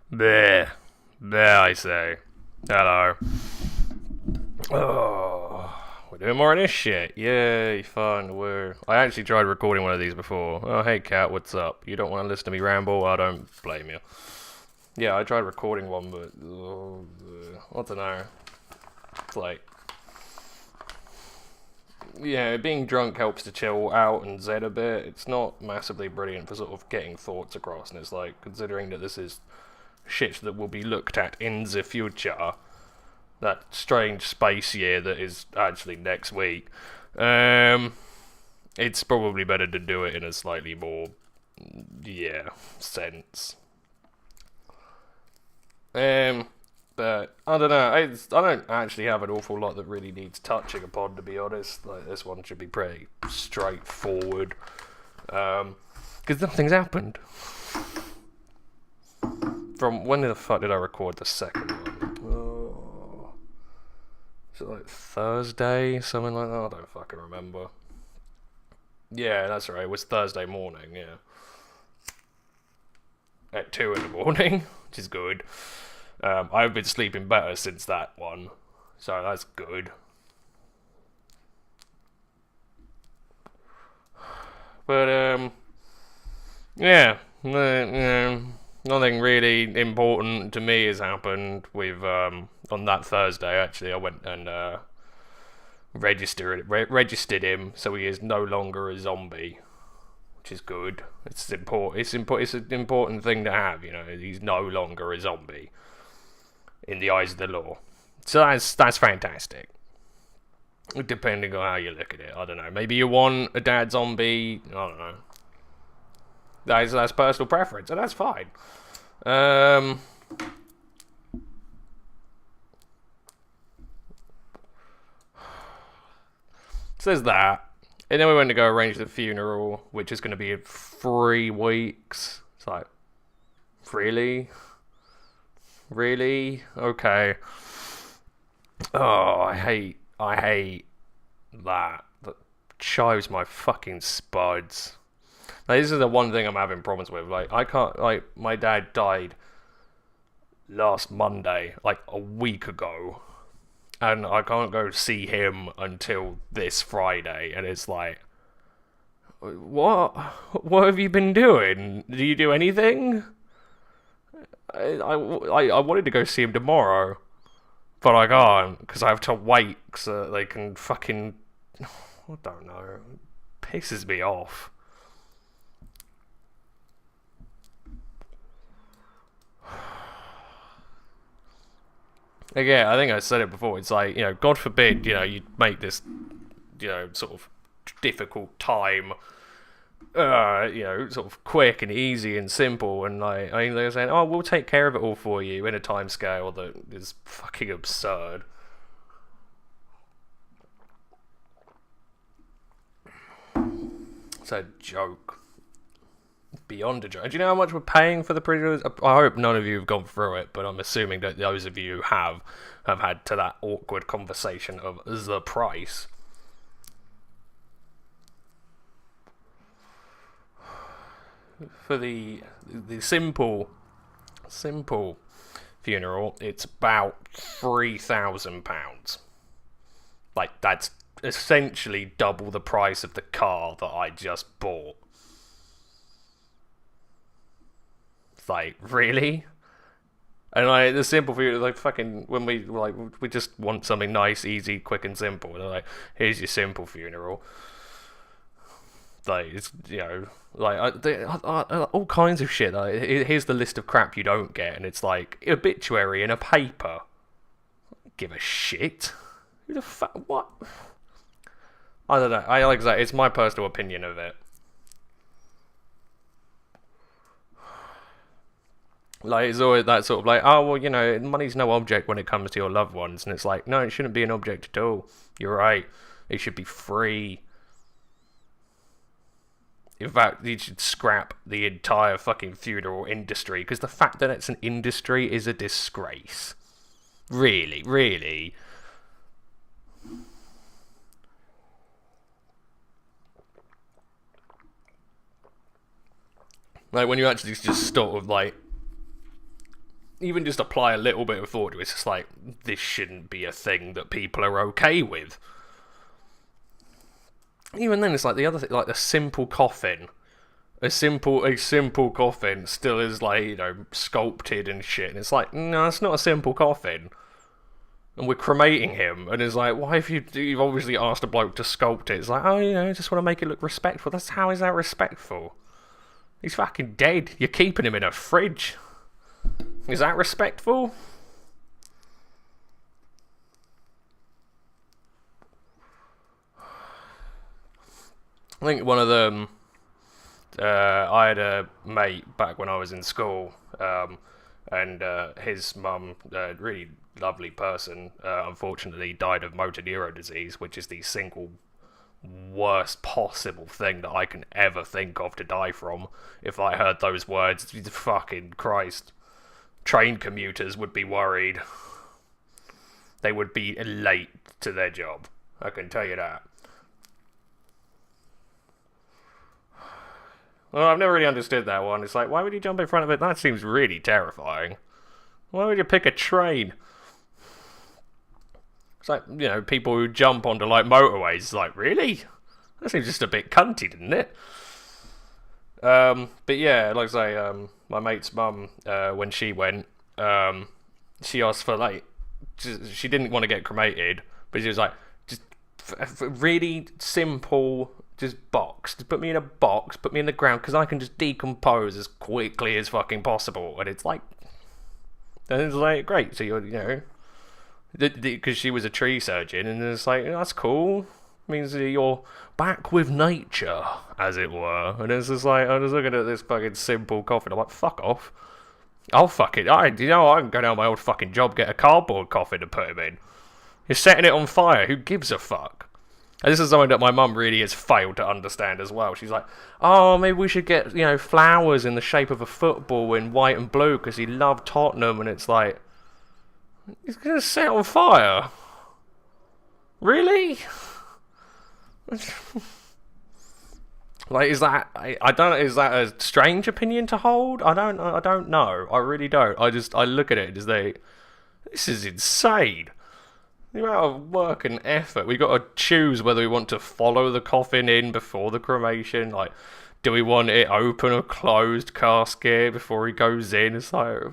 There. There, I say. Hello. Oh, we're doing more of this shit. Yay, fun. I actually tried recording one of these before. Oh, hey, cat, what's up? You don't want to listen to me ramble? I don't blame you. Yeah, I tried recording one, but... I don't know. It's like... Yeah, being drunk helps to chill out and zen a bit. It's not massively brilliant for sort of getting thoughts across, and it's like, considering that this is shit that will be looked at in the future, that strange space year that is actually next week, it's probably better to do it in a slightly more, sense. But I don't know. I don't actually have an awful lot that really needs touching upon, to be honest. Like, this one should be pretty straightforward, because nothing's happened. From when the fuck did I record the second one? Oh, is it like Thursday, something like that? I don't fucking remember. Yeah, that's right. It was Thursday morning. Yeah, at 2 in the morning, which is good. I've been sleeping better since that one, so that's good. But yeah, nothing really important to me has happened with on that Thursday. Actually, I went and registered him, so he is no longer a zombie, which is good. It's important. It's an important thing to have. You know, he's no longer a zombie in the eyes of the law. So that's fantastic. Depending on how you look at it, I don't know. Maybe you want a dad zombie. I don't know. That's personal preference, and that's fine. Um, Says that, and then we went to go arrange the funeral, which is going to be in 3 weeks. It's like, really, really, okay. Oh, I hate that. That chives my fucking spuds. Like, this is the one thing I'm having problems with. Like, I can't. Like, my dad died last Monday, like a week ago, and I can't go see him until this Friday. And it's like, what? What have you been doing? Do you do anything? I wanted to go see him tomorrow, but I can't because I have to wait so they can fucking. I don't know. It pisses me off. Again, I think I said it before. It's like, God forbid, you make this, sort of difficult time, sort of quick and easy and simple. And like, I mean, they're saying, oh, we'll take care of it all for you in a time scale that is fucking absurd. It's a joke. Beyond a joke. Do you know how much we're paying for the prisoners? I hope none of you have gone through it, but I'm assuming that those of you who have had to that awkward conversation of the price. For the simple funeral, it's about £3,000. Like, that's essentially double the price of the car that I just bought. It's like, really? And like, the simple funeral, like, fucking, when we just want something nice, easy, quick, and simple. They're like, here's your simple funeral. Like, it's, like, all kinds of shit. Like, here's the list of crap you don't get, and it's like obituary in a paper. Give a shit. Who the fuck? What? I don't know. I like that. It's my personal opinion of it. Like, it's always that sort of like, oh well, money's no object when it comes to your loved ones, and it's like, no, it shouldn't be an object at all. You're right. It should be free. In fact, you should scrap the entire fucking funeral industry, because the fact that it's an industry is a disgrace. Really, really. Like, when you actually just sort of like even just apply a little bit of thought to it. It's just like, this shouldn't be a thing that people are okay with. Even then, it's like the other thing, like a simple coffin. A simple coffin still is like, you know, sculpted and shit. And it's like, no, it's not a simple coffin. And we're cremating him, and it's like, why have you've obviously asked a bloke to sculpt it? It's like, oh, you know, I just want to make it look respectful. How is that respectful? He's fucking dead. You're keeping him in a fridge. Is that respectful? I think one of them. I had a mate back when I was in school, and his mum, really lovely person, unfortunately died of motor neurone disease, which is the single worst possible thing that I can ever think of to die from. If I heard those words, fucking Christ, train commuters would be worried. They would be late to their job, I can tell you that. Well, I've never really understood that one. It's like, why would you jump in front of it? That seems really terrifying. Why would you pick a train? It's like, you know, people who jump onto, like, motorways. It's like, really? That seems just a bit cunty, didn't it? But yeah, like I say, my mate's mum, when she went, she asked for, like, she didn't want to get cremated, but she was like, just really simple, just box. Just put me in a box, put me in the ground, because I can just decompose as quickly as fucking possible. And it's like, great, so you're, you know, because she was a tree surgeon, and it's like, that's cool. It means that you're back with nature, as it were. And it's just like, I'm just looking at this fucking simple coffin. I'm like, fuck off. I'll fuck it. I can go down my old fucking job, get a cardboard coffin and put him in. You're setting it on fire. Who gives a fuck? And this is something that my mum really has failed to understand as well. She's like, oh, maybe we should get, you know, flowers in the shape of a football in white and blue because he loved Tottenham. And it's like, he's going to set on fire? Really? Like, is that, I don't, is that a strange opinion to hold? I don't know. I really don't. I look at it and say, this is insane. The amount of work and effort. We got to choose whether we want to follow the coffin in before the cremation. Like, do we want it open or closed casket before he goes in? It's like,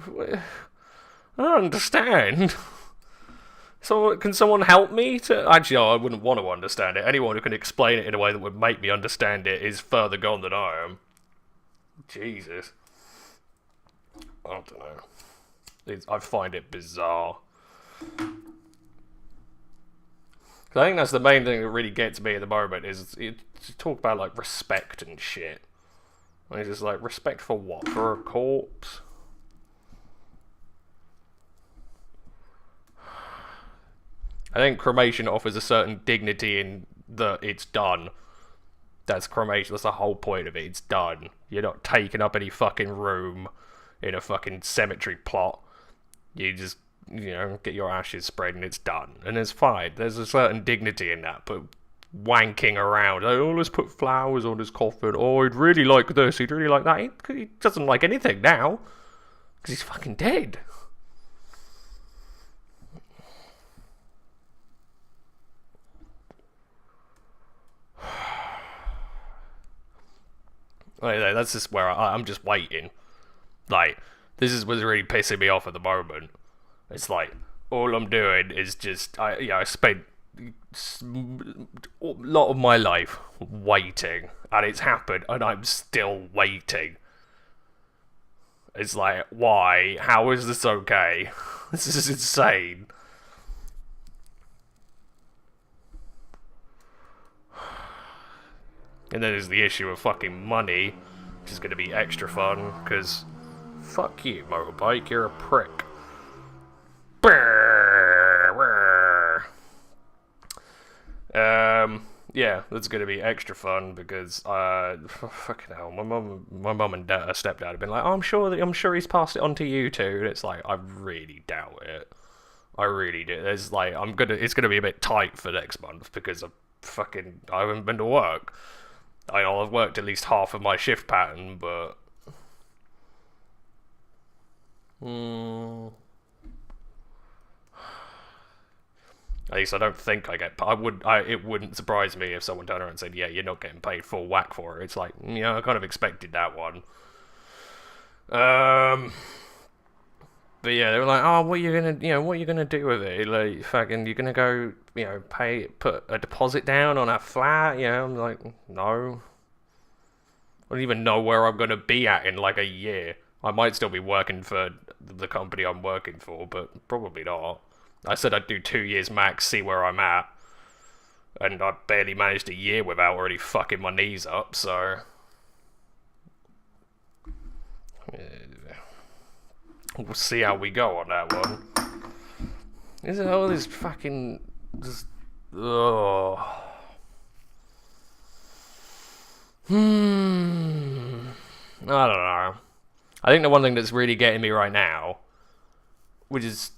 I don't understand. So, can someone help me to... Actually, I wouldn't want to understand it. Anyone who can explain it in a way that would make me understand it is further gone than I am. Jesus. I don't know. I find it bizarre. I think that's the main thing that really gets me at the moment is to talk about, like, respect and shit. And it's just like, respect for what? For a corpse? I think cremation offers a certain dignity in that it's done. That's cremation. That's the whole point of it. It's done. You're not taking up any fucking room in a fucking cemetery plot. You just, you know, get your ashes spread and it's done. And it's fine. There's a certain dignity in that. But wanking around, oh, let's put flowers on his coffin. Oh, he'd really like this. He'd really like that. He doesn't like anything now. Because he's fucking dead. Like, that's just where I'm just waiting. Like, this is what's really pissing me off at the moment. It's like, all I'm doing is just, I spent a lot of my life waiting, and it's happened, and I'm still waiting. It's like, why? How is this okay? This is insane. And then there's the issue of fucking money, which is going to be extra fun, because fuck you, motorbike, you're a prick. Yeah, that's going to be extra fun, because, fucking hell, my mum and stepdad have been like, oh, I'm sure he's passed it on to you too, and it's like, I really doubt it. I really do. There's like, it's gonna be a bit tight for next month, because I haven't been to work. I know I've worked at least half of my shift pattern, but... At least I don't think I get. It wouldn't surprise me if someone turned around and said, "Yeah, you're not getting paid full whack for it." It's like, I kind of expected that one. But yeah, they were like, "Oh, what are you gonna do with it? Like, fucking, you're gonna go, put a deposit down on a flat?" I'm like, no. I don't even know where I'm gonna be at in like a year. I might still be working for the company I'm working for, but probably not. I said I'd do 2 years max, see where I'm at, and I barely managed a year without already fucking my knees up. So. We'll see how we go on that one. Isn't all this fucking just I don't know. I think the one thing that's really getting me right now, which is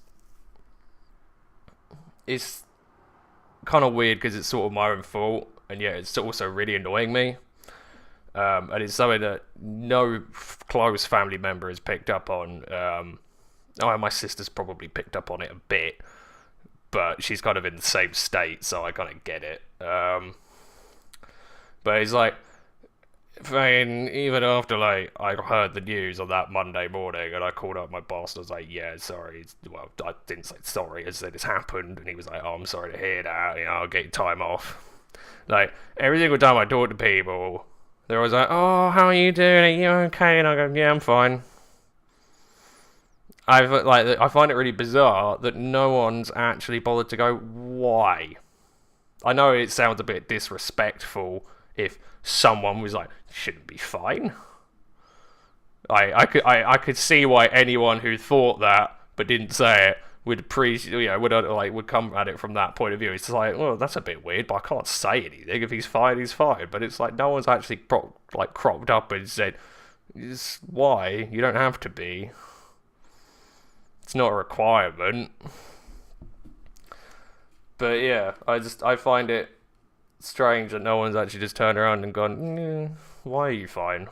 it's kind of weird because it's sort of my own fault, and yet it's also really annoying me. And it's something that no close family member has picked up on. My sister's probably picked up on it a bit, but she's kind of in the same state, so I kind of get it. But it's like, even after like I heard the news on that Monday morning, and I called up my boss, and I was like, "Yeah, sorry." Well, I didn't say sorry. I said it's happened, and he was like, "Oh, I'm sorry to hear that. I'll get your time off." Like every single time I talk to people, they're always like, "Oh, how are you doing? Are you okay?" And I go, "Yeah, I'm fine." I find it really bizarre that no one's actually bothered to go, "Why?" I know it sounds a bit disrespectful if someone was like, "Shouldn't be fine." I could see why anyone who thought that but didn't say it would appreciate, would come at it from that point of view. It's like, well, that's a bit weird, but I can't say anything. If he's fine, he's fine. But it's like no one's actually cropped up and said, "Why? You don't have to be. It's not a requirement." But yeah, I find it strange that no one's actually just turned around and gone, "Why are you fine?"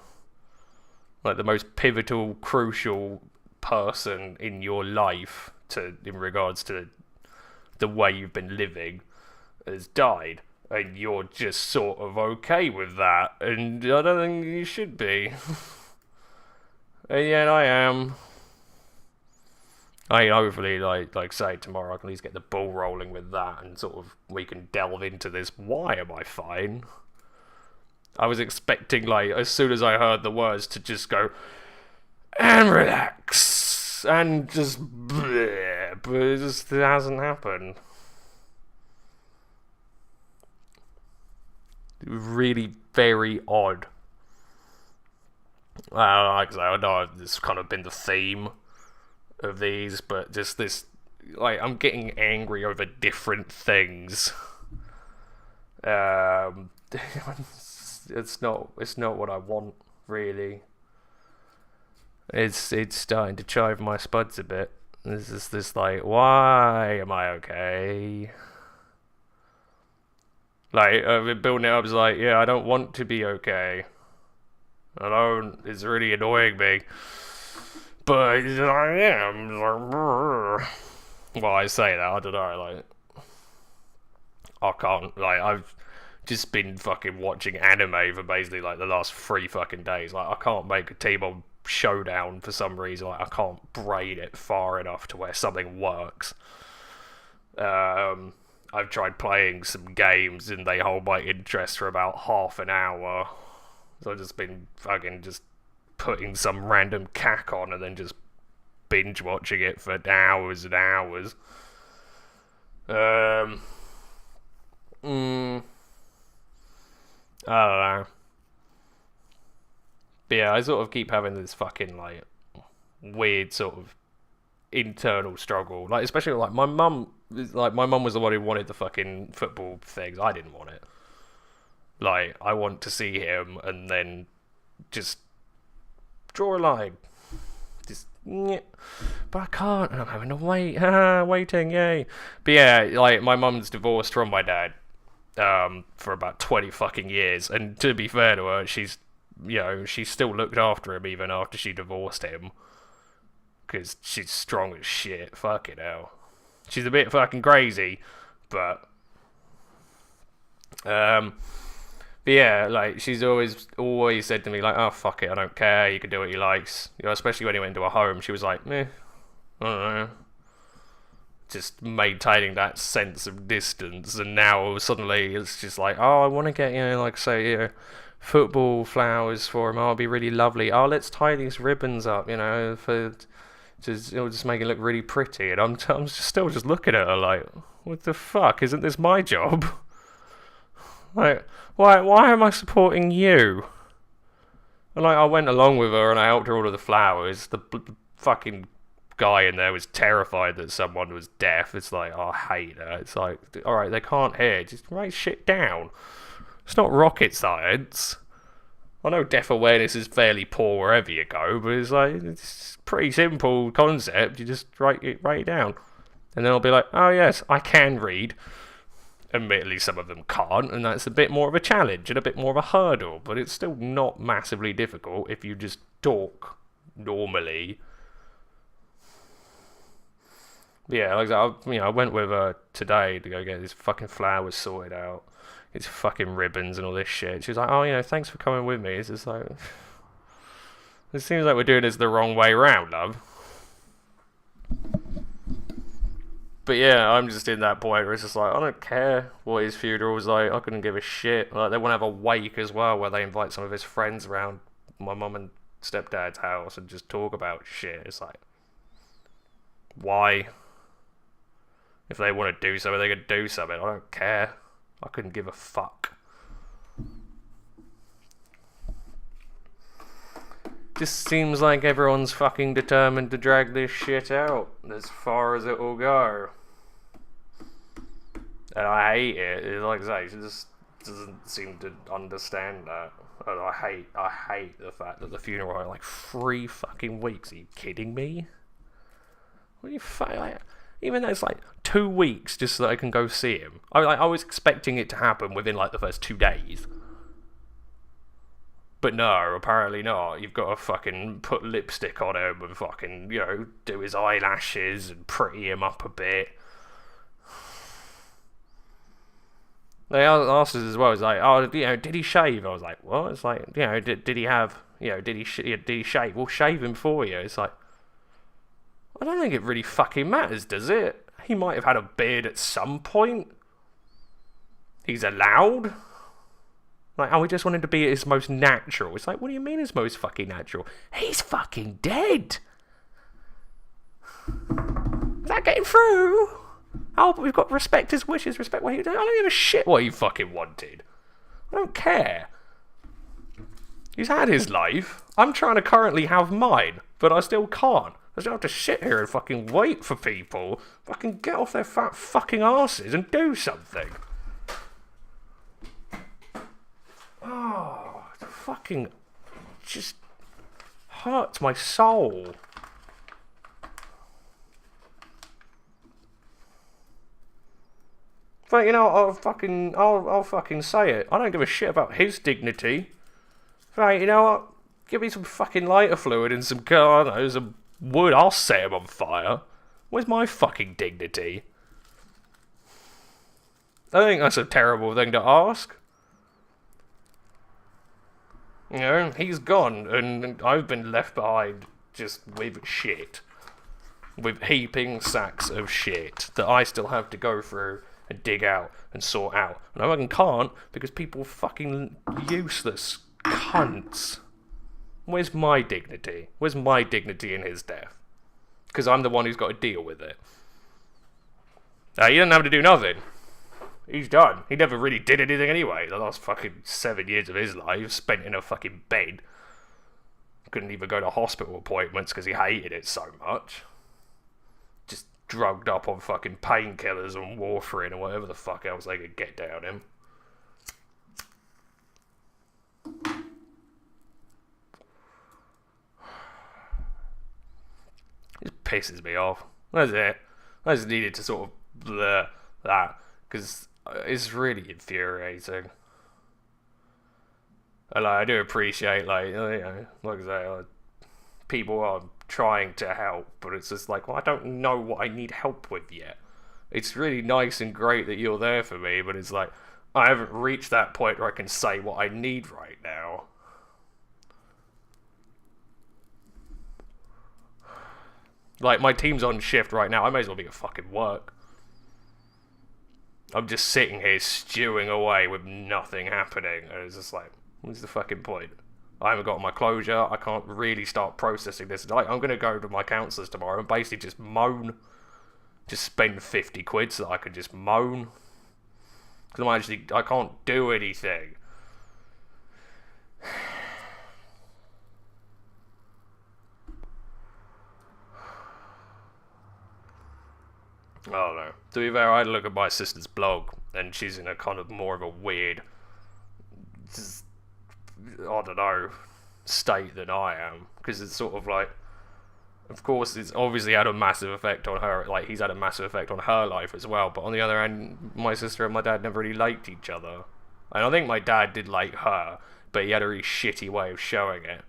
Like the most pivotal, crucial person in your life in regards to the way you've been living has died, and you're just sort of okay with that, and I don't think you should be. And yet I am. Hopefully, like say tomorrow, I can at least get the ball rolling with that, and sort of we can delve into this. Why am I fine? I was expecting, like, as soon as I heard the words, to just go and relax and just bleh, but it hasn't happened. Really very odd. Like I say, I know this has kind of been the theme of these, but just this, like, I'm getting angry over different things. It's not what I want, really. It's starting to chive my spuds a bit. This is this like, why am I okay? Like, I've been building it up as like, yeah, I don't want to be okay. It's really annoying me. But I am. Well, I say that, I don't know, like, I can't, like, I've just been fucking watching anime for basically like the last 3 fucking days. Like, I can't make a T-Bone showdown for some reason. Like, I can't braid it far enough to where something works. I've tried playing some games and they hold my interest for about half an hour. So I've just been fucking just putting some random cack on and then just binge watching it for hours and hours. I don't know. But yeah, I sort of keep having this fucking, like, weird sort of internal struggle. Like, especially, like, my mum was the one who wanted the fucking football things. I didn't want it. Like, I want to see him and then just draw a line. Just, but I can't, and I'm having to wait. Waiting, yay. But yeah, like, my mum's divorced from my dad for about 20 fucking years, and to be fair to her, she still looked after him even after she divorced him, because she's strong as shit. Fucking hell, she's a bit fucking crazy, But but yeah, like she's always said to me like, "Oh fuck it, I don't care. You can do what you likes." You know, especially when he went to her home, she was like, "Meh, I don't know." Just maintaining that sense of distance, and now suddenly it's just like, "Oh, I want to get like say football flowers for him. Oh, it'll be really lovely. Oh, let's tie these ribbons up, for it'll just make it look really pretty." And I'm still just looking at her like, "What the fuck? Isn't this my job?" Like, why am I supporting you? And like, I went along with her and I helped her order the flowers. The fucking guy in there was terrified that someone was deaf. It's like, oh, I hate her. It's like, alright, they can't hear. Just write shit down. It's not rocket science. I know deaf awareness is fairly poor wherever you go, but it's a pretty simple concept. You just write it down. And then I'll be like, oh yes, I can read. Admittedly, some of them can't, and that's a bit more of a challenge and a bit more of a hurdle, but it's still not massively difficult if you just talk normally. Yeah, like I went with her today to go get these fucking flowers sorted out, these fucking ribbons and all this shit. She was like, "Oh, thanks for coming with me." It's just like, it seems like we're doing this the wrong way round, love. But yeah, I'm just in that point where it's just like, I don't care what his funeral's like. I couldn't give a shit. Like, they want to have a wake as well where they invite some of his friends around my mum and stepdad's house and just talk about shit. It's like, why? If they want to do something, they can do something. I don't care. I couldn't give a fuck. Just seems like everyone's fucking determined to drag this shit out as far as it will go. And I hate it. Like I say, she just doesn't seem to understand that. And I hate the fact that the funeral are like 3 fucking weeks. Are you kidding me? What are you like, even though it's like 2 weeks just so that I can go see him. I was expecting it to happen within like the first 2 days. But no, apparently not. You've got to fucking put lipstick on him and fucking, do his eyelashes and pretty him up a bit. They asked us as well. It's like, oh, did he shave? I was like, what? It's like, did he have, did he shave? We'll shave him for you. It's like, I don't think it really fucking matters, does it? He might have had a beard at some point. He's allowed. Like, we just want him to be his most natural. It's like, what do you mean his most fucking natural? He's fucking dead. Is that getting through? Oh, but we've got to respect his wishes, respect what he did. I don't give a shit what he fucking wanted. I don't care. He's had his life. I'm trying to currently have mine, but I still can't. I still have to sit here and fucking wait for people. Fucking get off their fat fucking asses and do something. Oh, it fucking just hurts my soul. But I'll fucking say it. I don't give a shit about his dignity. Right, you know what? Give me some fucking lighter fluid and some wood. I'll set him on fire. Where's my fucking dignity? I think that's a terrible thing to ask. He's gone, and I've been left behind just with shit. With heaping sacks of shit that I still have to go through and dig out and sort out. And I fucking can't because people are fucking useless cunts. Where's my dignity? Where's my dignity in his death? Because I'm the one who's got to deal with it. He doesn't have to do nothing. He's done. He never really did anything anyway. The last fucking 7 years of his life spent in a fucking bed. Couldn't even go to hospital appointments because he hated it so much. Just drugged up on fucking painkillers and warfarin or whatever the fuck else they could get down him. It just pisses me off. That's it. I just needed to sort of blur that because it's really infuriating. And I do appreciate, like I say, people are trying to help, but it's just like, well, I don't know what I need help with yet. It's really nice and great that you're there for me, but it's like, I haven't reached that point where I can say what I need right now. Like, my team's on shift right now. I may as well be at fucking work. I'm just sitting here stewing away with nothing happening. And it's just like, what's the fucking point? I haven't got my closure. I can't really start processing this. Like, I'm going to go to my counsellors tomorrow and basically just moan. Just spend 50 quid so that I can just moan. Because I can't do anything. I don't know. To be fair, I had a look at my sister's blog, and she's in a kind of more of a weird, I don't know, state than I am. Because it's sort of like, of course, it's obviously had a massive effect on her. Like, he's had a massive effect on her life as well. But on the other hand, my sister and my dad never really liked each other. And I think my dad did like her, but he had a really shitty way of showing it.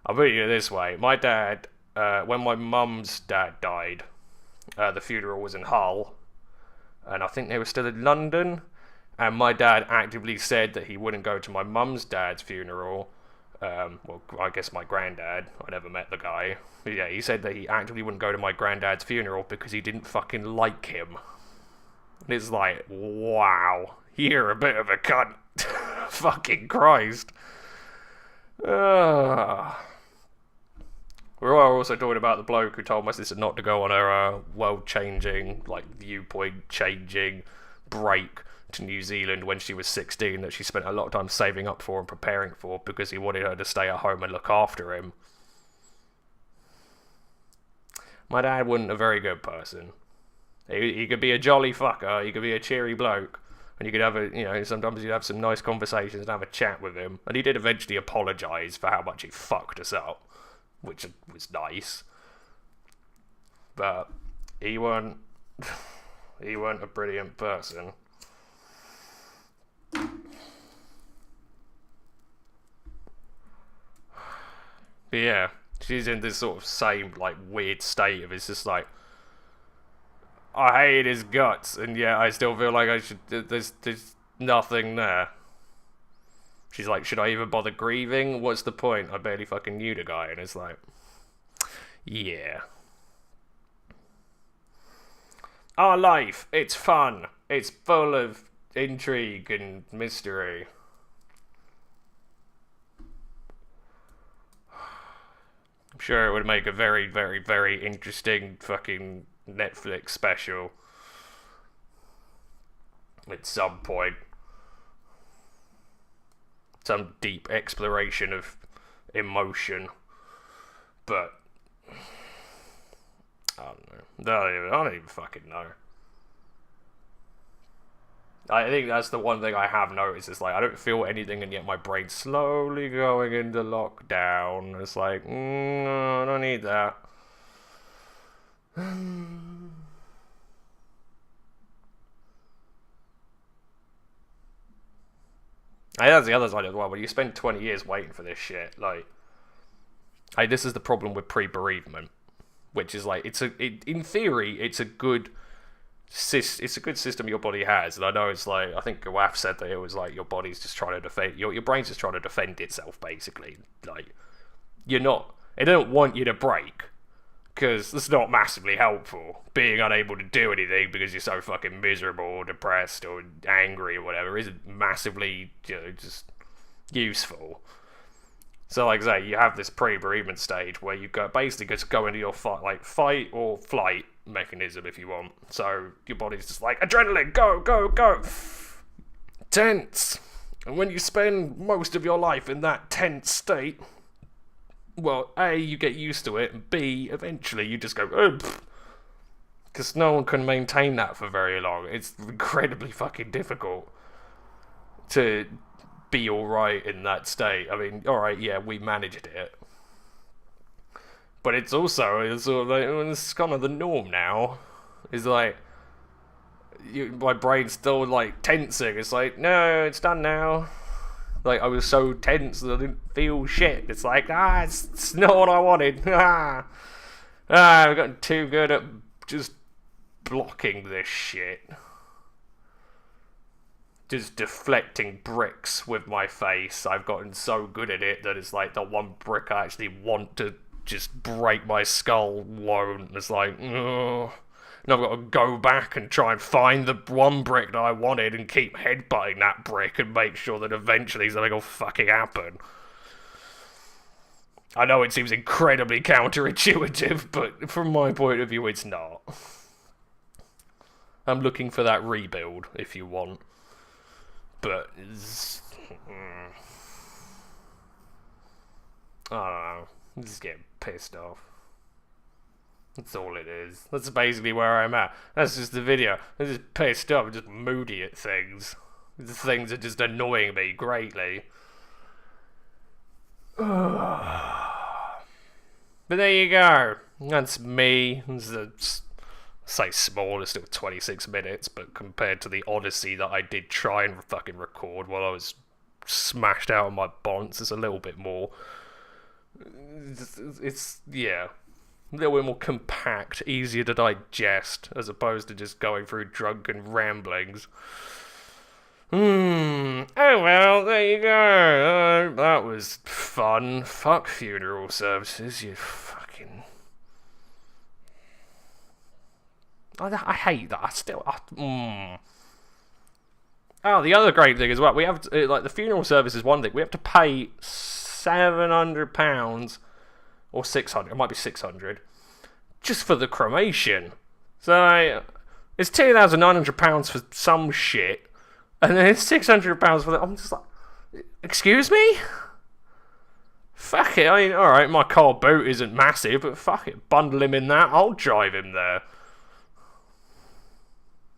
I'll put it this way. My dad, when my mum's dad died, the funeral was in Hull, and I think they were still in London, and my dad actively said that he wouldn't go to my mum's dad's funeral. Well, I guess my granddad. I never met the guy. But yeah, he said that he actively wouldn't go to my granddad's funeral because he didn't fucking like him. And it's like, wow, you're a bit of a cunt. Fucking Christ. We're also talking about the bloke who told my sister not to go on her world-changing, like, viewpoint-changing break to New Zealand when she was 16 that she spent a lot of time saving up for and preparing for because he wanted her to stay at home and look after him. My dad wasn't a very good person. He could be a jolly fucker, he could be a cheery bloke, and you could have sometimes you'd have some nice conversations and have a chat with him. And he did eventually apologise for how much he fucked us up, which was nice. But he weren't a brilliant person. But yeah, she's in this sort of same, like, weird state of, it's just like, I hate his guts, and yet I still feel like I should, there's nothing there. She's like, should I even bother grieving? What's the point? I barely fucking knew the guy, and it's like, yeah. Our life, it's fun. It's full of intrigue and mystery. I'm sure it would make a very, very, very interesting fucking Netflix special at some point. Some deep exploration of emotion. But I don't know. I don't even fucking know. I think that's the one thing I have noticed. It's like, I don't feel anything, and yet my brain's slowly going into lockdown. It's like, no, I don't need that. That's the other side as well. When you spend 20 years waiting for this shit, like, this is the problem with pre-bereavement, which is like, in theory, it's a good system your body has, and I know it's like, I think Gawaf said that it was like your body's just trying to defend, your brain's just trying to defend itself, basically. Like, they don't want you to break, because it's not massively helpful. Being unable to do anything because you're so fucking miserable or depressed or angry or whatever isn't massively, just useful. So, like I say, you have this pre-bereavement stage where you basically just go into your fight or flight mechanism, if you want. So your body's just like, adrenaline, go, go, go, tense. And when you spend most of your life in that tense state, well, A, you get used to it, and B, eventually you just go, because no one can maintain that for very long. It's incredibly fucking difficult to be alright in that state. I mean, alright, yeah, we managed it. But it's also, it's kind of the norm now. It's like, my brain's still, like, tensing. It's like, no, it's done now. Like, I was so tense that I didn't feel shit. It's like, it's not what I wanted. I've gotten too good at just blocking this shit. Just deflecting bricks with my face. I've gotten so good at it that it's like the one brick I actually want to just break my skull won't. It's like, oh. And I've got to go back and try and find the one brick that I wanted and keep headbutting that brick and make sure that eventually something will fucking happen. I know it seems incredibly counterintuitive, but from my point of view, it's not. I'm looking for that rebuild, if you want. But I don't know. I'm just getting pissed off. That's all it is. That's basically where I'm at. That's just the video. I'm just pissed off. I'm just moody at things. These things are just annoying me greatly. But there you go. That's me. It's say small, it's still 26 minutes, but compared to the odyssey that I did try and fucking record while I was smashed out of my bonds, it's a little bit more. It's yeah. A little bit more compact, easier to digest, as opposed to just going through drunken ramblings. Oh well, there you go. That was fun. Fuck funeral services, you fucking... I hate that. Oh, the other great thing as well, we have to, like, the funeral service is one thing. We have to pay £700 or 600. It might be 600 just for the cremation. So it's £2,900 for some shit, and then it's £600 for the... I'm just like, excuse me? Fuck it. I mean, all right, my car boot isn't massive, but fuck it, bundle him in that. I'll drive him there.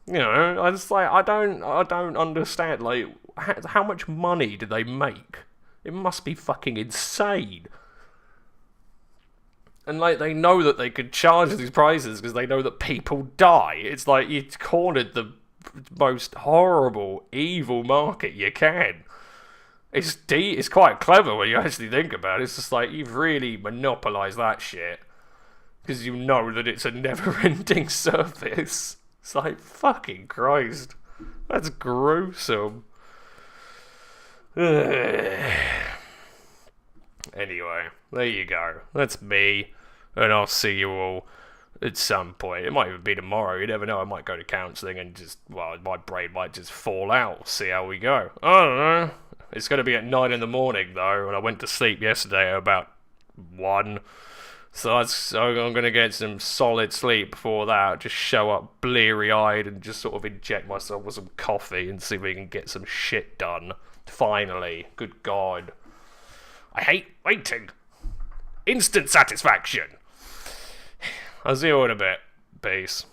You know, I just like I don't understand. Like, how much money do they make? It must be fucking insane. And like, they know that they could charge these prices because they know that people die. It's like you cornered the most horrible, evil market you can. It's quite clever when you actually think about it. It's just like you've really monopolised that shit because you know that it's a never-ending service. It's like, fucking Christ. That's gruesome. Anyway, there you go. That's me. And I'll see you all at some point. It might even be tomorrow. You never know. I might go to counselling and just, well, my brain might just fall out. See how we go. I don't know. It's going to be at 9 in the morning, though. And I went to sleep yesterday at about 1. So I'm going to get some solid sleep before that. Just show up bleary-eyed and just sort of inject myself with some coffee and see if we can get some shit done. Finally. Good God. I hate waiting. Instant satisfaction. I'll see you in a bit. Peace.